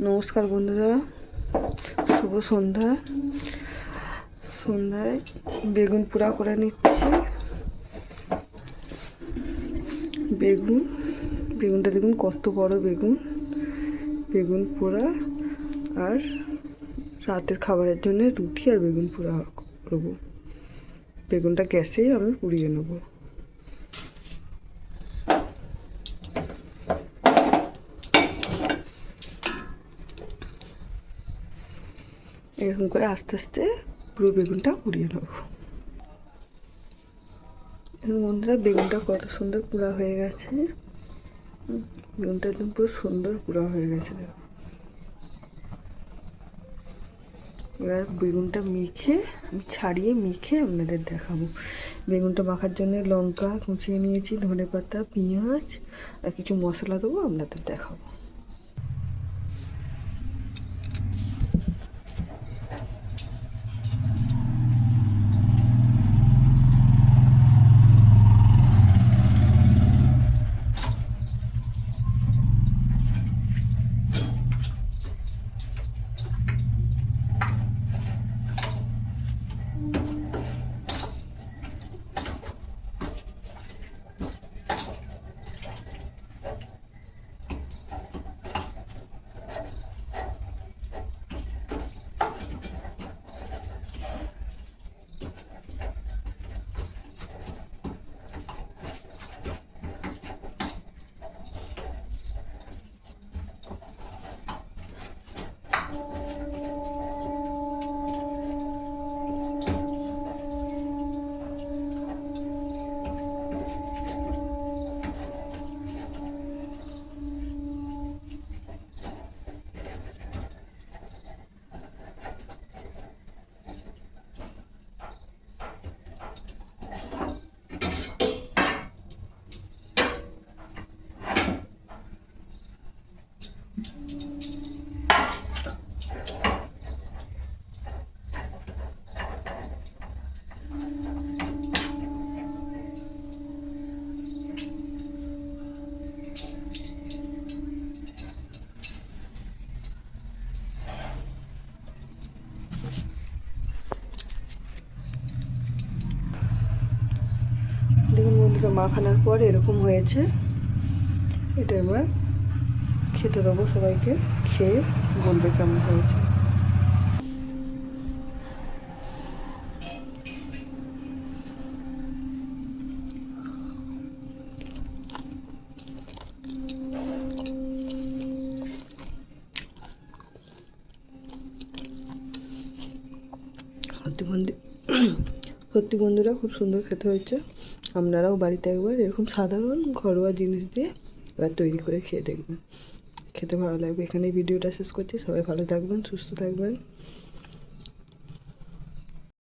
নমস্কার বন্ধুরা, শুভ সন্ধ্যা। সন্ধ্যায় বেগুন পোড়া করে নিচ্ছি। বেগুনটা দেখুন কত বড় বেগুন পোড়া। আর রাতের খাবারের জন্য রুটি আর বেগুন পোড়া করবো। বেগুনটা গ্যাসেই আমি পুড়িয়ে নেবো। এরকম করে আস্তে আস্তে পুরো বেগুনটা পুড়িয়ে নেব। বন্ধুরা, বেগুনটা কত সুন্দর পোড়া হয়ে গেছে। বেগুনটা একদম পুরো সুন্দর পোড়া হয়ে গেছে। এবার বেগুনটা আমি ছাড়িয়ে মেখে আপনাদের দেখাবো। বেগুনটা মাখার জন্য লঙ্কা কুচিয়ে নিয়েছি, ধনেপাতা, পেঁয়াজ আর কিছু মশলা দেবো, আপনাদের দেখাবো। দেখুন বন্ধুরা, মাখানোর পর এরকম হয়েছে। এটা এবার খেতে দেবো সবাইকে, খেয়ে বলবে কেমন হয়েছে। সত্যি বন্ধুরা, খুব সুন্দর খেতে হয়েছে। আপনারাও বাড়িতে একবার এরকম সাধারণ ঘরোয়া জিনিস দিয়ে এবার তৈরি করে খেয়ে দেখবেন, খেতে ভালো লাগবে। এখানে ভিডিওটা শেষ করছি। সবাই ভালো থাকবেন, সুস্থ থাকবেন।